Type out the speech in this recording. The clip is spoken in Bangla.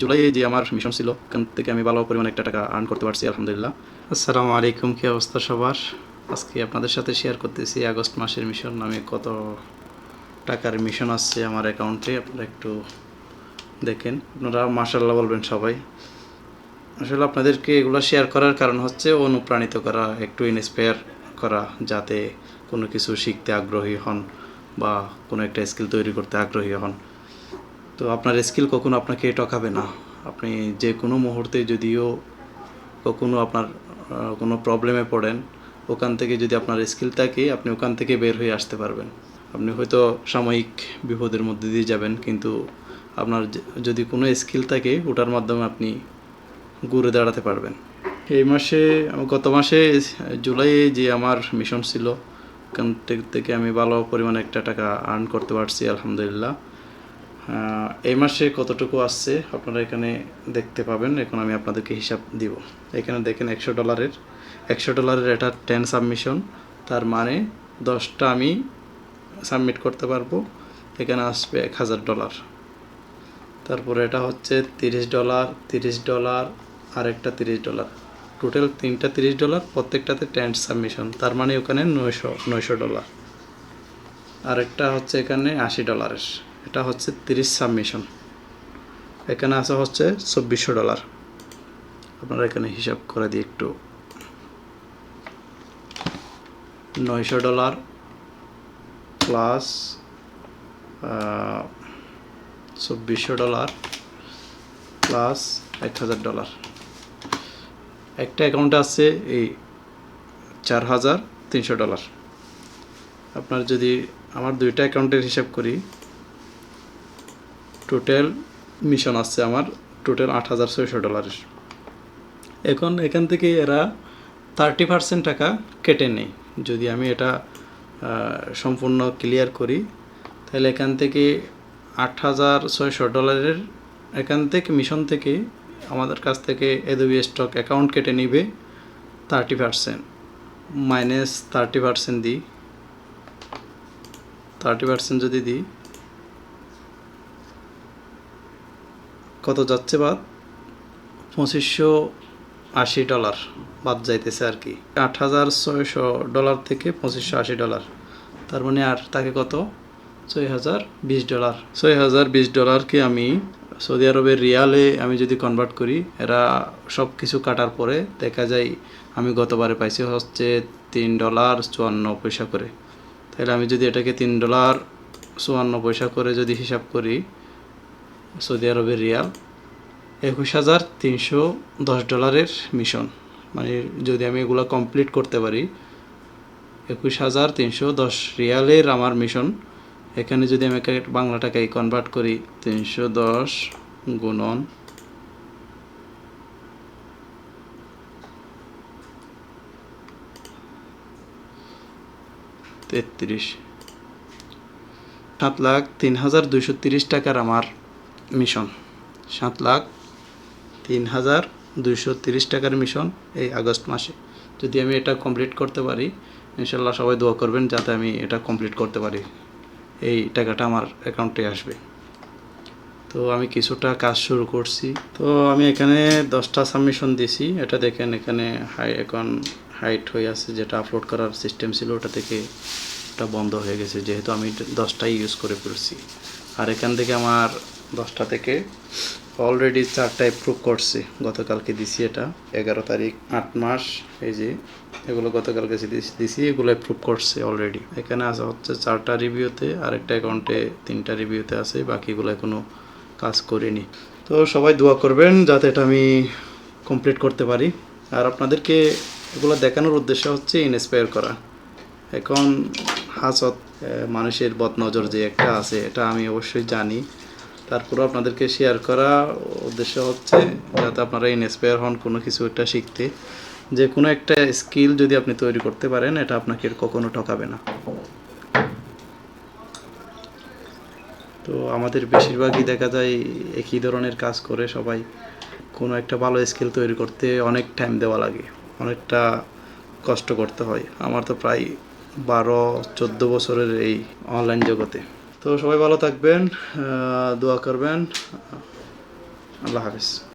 জুলাইয়ে যে আমার মিশন ছিল ওখান থেকে আমি ভালো পরিমাণে একটা টাকা আর্ন করতে পারছি আলহামদুলিল্লাহ। আসসালামু আলাইকুম, কী অবস্থা সবার? আজকে আপনাদের সাথে শেয়ার করতেছি আগস্ট মাসের মিশন। আমি কত টাকার মিশন আসছে আমার অ্যাকাউন্টে, আপনারা একটু দেখেন, আপনারা মাশাআল্লাহ বলবেন সবাই। আসলে আপনাদেরকে এগুলো শেয়ার করার কারণ হচ্ছে অনুপ্রাণিত করা, একটু ইন্সপায়ার করা, যাতে কোনো কিছু শিখতে আগ্রহী হন বা কোনো একটা স্কিল তৈরি করতে আগ্রহী হন। তো আপনার স্কিল কখনো আপনাকে ঠকাবে না। আপনি যে কোনো মুহূর্তে যদিও কখনো আপনার কোনো প্রবলেমে পড়েন, ওখান থেকে যদি আপনার স্কিল থাকে আপনি ওখান থেকে বের হয়ে আসতে পারবেন। আপনি হয়তো সাময়িক বিপদের মধ্যে দিয়ে যাবেন, কিন্তু আপনার যদি কোনো স্কিল থাকে ওটার মাধ্যমে আপনি ঘুরে দাঁড়াতে পারবেন। এই মাসে, গত মাসে জুলাইয়ে যে আমার মিশন ছিল ওখান থেকে আমি ভালো পরিমাণে একটা টাকা আর্ন করতে পারছি আলহামদুলিল্লাহ। এই মাসে কতটুকু আসছে আপনারা এখানে দেখতে পাবেন। এখন আমি আপনাদেরকে হিসাব দিব। এখানে দেখেন $100 এটা 10 সাবমিশন, তার মানে 10টা আমি সাবমিট করতে পারবো। এখানে আসবে $1000। তারপরে এটা হচ্ছে $30 আর একটা $30, টোটাল 3টা $30, প্রত্যেকটাতে 10 সাবমিশন, তার মানে ওখানে $900। আরেকটা হচ্ছে এখানে $80, এটা হচ্ছে 30 সাবমিশন, এখানে আসা হচ্ছে $2400। আপনারা এখানে হিসাব করে দিই একটু। $900 প্লাস $2400 প্লাস $1000। একটা অ্যাকাউন্টে আছে এই $4300। আপনার যদি আমার দুইটা অ্যাকাউন্টের হিসাব করি, টোটাল মিশন আসছে আমার টোটাল $8600। এখন এখান থেকে এরা 30% টাকা কেটে নেই। যদি আমি এটা সম্পূর্ণ ক্লিয়ার করি, তাহলে এখান থেকে $8600 এখান থেকে মিশন থেকে আমাদের কাছ থেকে এডোবি স্টক অ্যাকাউন্ট কেটে নিবে 30%, মাইনাস 30% দিই। 30% যদি দিই কত যাচ্ছে বাদ? $2580 বাদ যাইতেছে আর কি। $8600 থেকে $2580, তার মানে আর তাকে কত? $6020। $6020কে আমি সৌদি আরবের রিয়ালে আমি যদি কনভার্ট করি, এরা সব কিছু কাটার পরে দেখা যায় আমি গতবারে পাইছি হচ্ছে $3.54 করে। তাহলে আমি যদি এটাকে $3.54 করে যদি হিসাব করি, সৌদি আরবের রিয়াল $21310 মিশন, মানে যদি আমি এগুলো কমপ্লিট করতে পারি, 21310 রিয়ালের আমার মিশন। এখানে যদি আমি বাংলা টাকায় কনভার্ট করি, 310 গুণন 33, 7,03,230 টাকার আমার মিশন। 7,03,230 টাকার মিশন এই আগস্ট মাসে। যদি আমি এটা কমপ্লিট করতে পারি, ইনশাল্লাহ সবাই দোয়া করবেন যাতে আমি এটা কমপ্লিট করতে পারি, এই টাকাটা আমার অ্যাকাউন্টে আসবে। তো আমি কিছুটা কাজ শুরু করছি। তো আমি এখানে 10টা সাবমিশন দিয়েছি। এটা দেখেন এখানে এখন হাইট হয়ে আছে, যেটা আপলোড করার সিস্টেম ছিল ওটা থেকে ওটা বন্ধ হয়ে গেছে, যেহেতু আমি 10টাই ইউজ করে ফেলছি। আর এখান থেকে আমার 10টা থেকে অলরেডি 4টা অ্যাপ্রুভ করছে, গতকালকে দিছি। এটা 11 তারিখ 8 মাস, এই যে এগুলো গতকালকে দিছি, এগুলো অ্যাপ্রুভ করছে অলরেডি। এখানে আসা হচ্ছে 4টা রিভিউতে, আর একটা অ্যাকাউন্টে 3টা রিভিউতে আছে, বাকিগুলো এখনও কাজ করিনি। তো সবাই দোয়া করবেন যাতে এটা আমি কমপ্লিট করতে পারি। আর আপনাদেরকে এগুলো দেখানোর উদ্দেশ্য হচ্ছে ইন্সপায়ার করা। এখন হাসত, মানুষের বদনজর যে একটা আছে, এটা আমি অবশ্যই জানি, তারপরেও আপনাদেরকে শেয়ার করা উদ্দেশ্য হচ্ছে যাতে আপনারা ইন্সপায়ার হন কোনো কিছু একটা শিখতে। যে কোনো একটা স্কিল যদি আপনি তৈরি করতে পারেন, এটা আপনাকে কখনো ঠকাবে না। তো আমাদের বেশিরভাগই দেখা যায় একই ধরনের কাজ করে সবাই। কোনো একটা ভালো স্কিল তৈরি করতে অনেক টাইম দেওয়া লাগে, অনেকটা কষ্ট করতে হয়। আমার তো প্রায় 12-14 বছরের এই অনলাইন জগতে। তো সবাই ভালো থাকবেন, দোয়া করবেন। আল্লাহ হাফিজ।